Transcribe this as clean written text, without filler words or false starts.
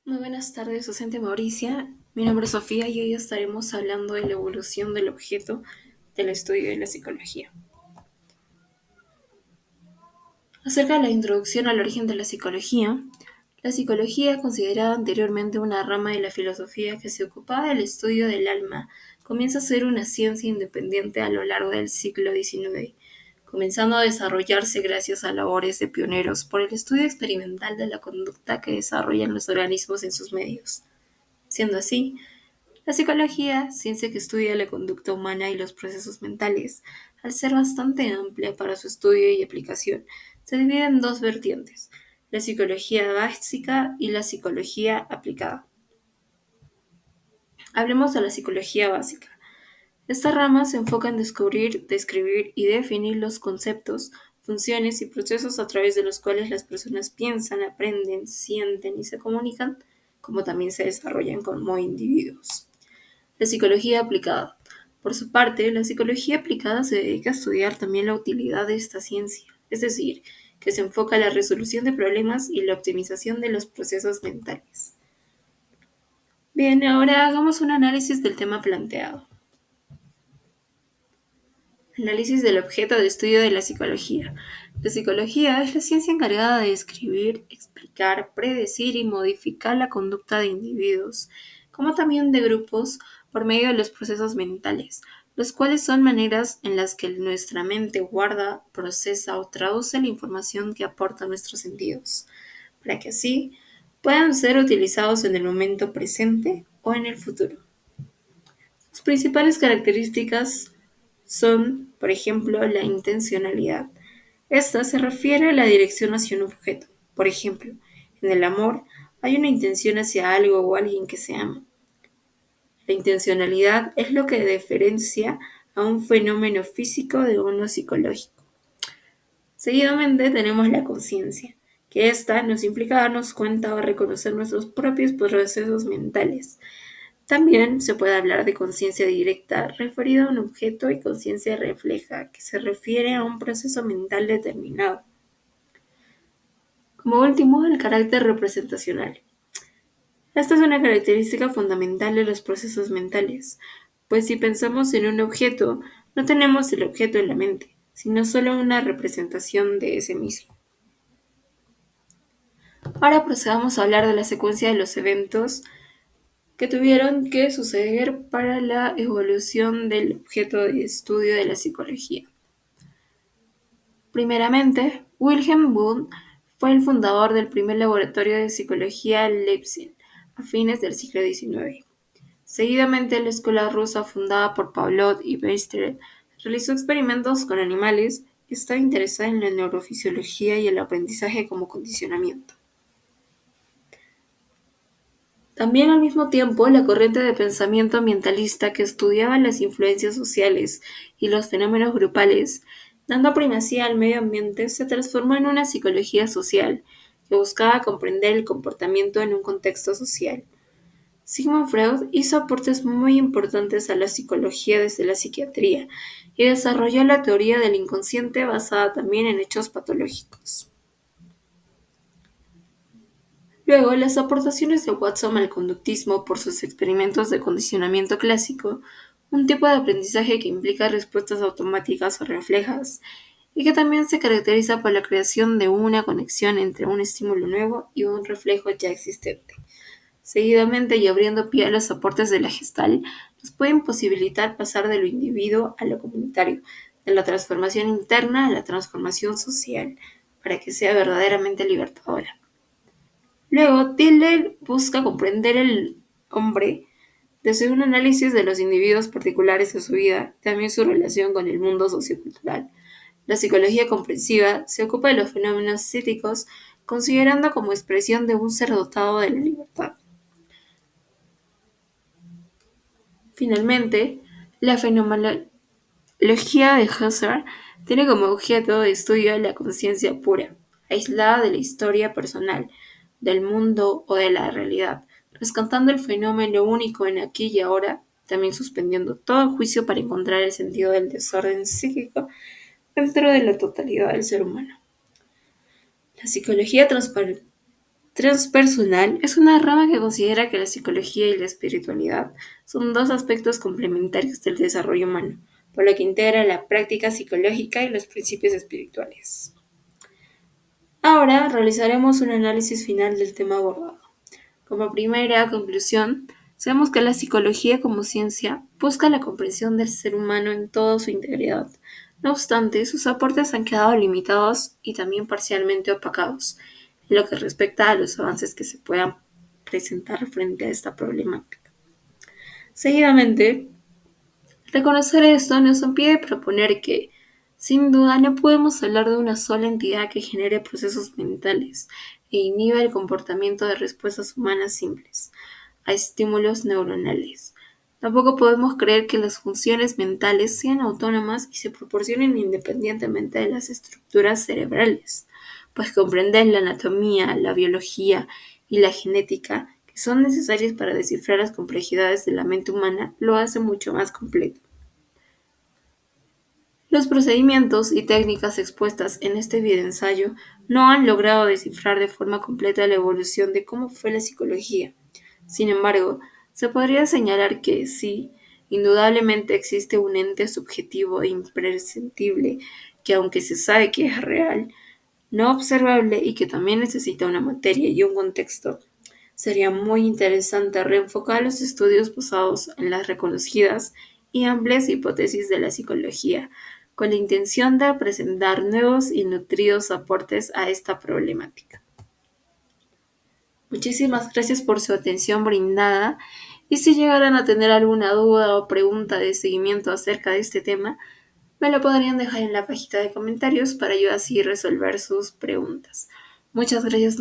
Muy buenas tardes, docente Mauricia. Mi nombre es Sofía y hoy estaremos hablando de la evolución del objeto del estudio de la psicología. Acerca de la introducción al origen de la psicología, considerada anteriormente una rama de la filosofía que se ocupaba del estudio del alma, comienza a ser una ciencia independiente a lo largo del siglo XIX, comenzando a desarrollarse gracias a labores de pioneros por el estudio experimental de la conducta que desarrollan los organismos en sus medios. Siendo así, la psicología, ciencia que estudia la conducta humana y los procesos mentales, al ser bastante amplia para su estudio y aplicación, se divide en dos vertientes, la psicología básica y la psicología aplicada. Hablemos de la psicología básica. Esta rama se enfoca en descubrir, describir y definir los conceptos, funciones y procesos a través de los cuales las personas piensan, aprenden, sienten y se comunican, como también se desarrollan como individuos. La psicología aplicada. Por su parte, la psicología aplicada se dedica a estudiar también la utilidad de esta ciencia, es decir, que se enfoca en la resolución de problemas y la optimización de los procesos mentales. Bien, ahora hagamos un análisis del tema planteado. Análisis del objeto de estudio de la psicología. La psicología es la ciencia encargada de describir, explicar, predecir y modificar la conducta de individuos, como también de grupos, por medio de los procesos mentales, los cuales son maneras en las que nuestra mente guarda, procesa o traduce la información que aporta nuestros sentidos, para que así puedan ser utilizados en el momento presente o en el futuro. Sus principales características son, por ejemplo, la intencionalidad. Esta se refiere a la dirección hacia un objeto. Por ejemplo, en el amor hay una intención hacia algo o alguien que se ama. La intencionalidad es lo que diferencia a un fenómeno físico de uno psicológico. Seguidamente tenemos la conciencia, que esta nos implica darnos cuenta o reconocer nuestros propios procesos mentales. También se puede hablar de conciencia directa, referida a un objeto, y conciencia refleja, que se refiere a un proceso mental determinado. Como último, el carácter representacional. Esta es una característica fundamental de los procesos mentales, pues si pensamos en un objeto, no tenemos el objeto en la mente, sino solo una representación de ese mismo. Ahora procedamos a hablar de la secuencia de los eventos que tuvieron que suceder para la evolución del objeto de estudio de la psicología. Primeramente, Wilhelm Wundt fue el fundador del primer laboratorio de psicología en Leipzig a fines del siglo XIX. Seguidamente, la escuela rusa fundada por Pavlov y Weierstrass realizó experimentos con animales y estaba interesada en la neurofisiología y el aprendizaje como condicionamiento. También al mismo tiempo, la corriente de pensamiento ambientalista que estudiaba las influencias sociales y los fenómenos grupales, dando primacía al medio ambiente, se transformó en una psicología social que buscaba comprender el comportamiento en un contexto social. Sigmund Freud hizo aportes muy importantes a la psicología desde la psiquiatría y desarrolló la teoría del inconsciente basada también en hechos patológicos. Luego, las aportaciones de Watson al conductismo por sus experimentos de condicionamiento clásico, un tipo de aprendizaje que implica respuestas automáticas o reflejas, y que también se caracteriza por la creación de una conexión entre un estímulo nuevo y un reflejo ya existente. Seguidamente, y abriendo pie a los aportes de la Gestalt, nos pueden posibilitar pasar de lo individuo a lo comunitario, de la transformación interna a la transformación social, para que sea verdaderamente libertadora. Luego, Tilder busca comprender el hombre desde un análisis de los individuos particulares de su vida, también su relación con el mundo sociocultural. La psicología comprensiva se ocupa de los fenómenos psíquicos, considerando como expresión de un ser dotado de la libertad. Finalmente, la fenomenología de Husserl tiene como objeto de estudio la conciencia pura, aislada de la historia personal, del mundo o de la realidad, rescatando el fenómeno único en aquí y ahora, también suspendiendo todo juicio para encontrar el sentido del desorden psíquico dentro de la totalidad del ser humano. La psicología transpersonal. Transpersonal es una rama que considera que la psicología y la espiritualidad son dos aspectos complementarios del desarrollo humano, por lo que integra la práctica psicológica y los principios espirituales. Ahora realizaremos un análisis final del tema abordado. Como primera conclusión, sabemos que la psicología como ciencia busca la comprensión del ser humano en toda su integridad. No obstante, sus aportes han quedado limitados y también parcialmente opacados en lo que respecta a los avances que se puedan presentar frente a esta problemática. Seguidamente, reconocer esto nos impide proponer que, sin duda, no podemos hablar de una sola entidad que genere procesos mentales e inhiba el comportamiento de respuestas humanas simples a estímulos neuronales. Tampoco podemos creer que las funciones mentales sean autónomas y se proporcionen independientemente de las estructuras cerebrales, pues comprender la anatomía, la biología y la genética que son necesarias para descifrar las complejidades de la mente humana lo hace mucho más completo. Los procedimientos y técnicas expuestas en este videoensayo no han logrado descifrar de forma completa la evolución de cómo fue la psicología. Sin embargo, se podría señalar que sí, indudablemente existe un ente subjetivo e imprescindible que, aunque se sabe que es real, no observable y que también necesita una materia y un contexto. Sería muy interesante reenfocar los estudios basados en las reconocidas y amplias hipótesis de la psicología, con la intención de presentar nuevos y nutridos aportes a esta problemática. Muchísimas gracias por su atención brindada y si llegaran a tener alguna duda o pregunta de seguimiento acerca de este tema, me lo podrían dejar en la cajita de comentarios para yo así resolver sus preguntas. Muchas gracias.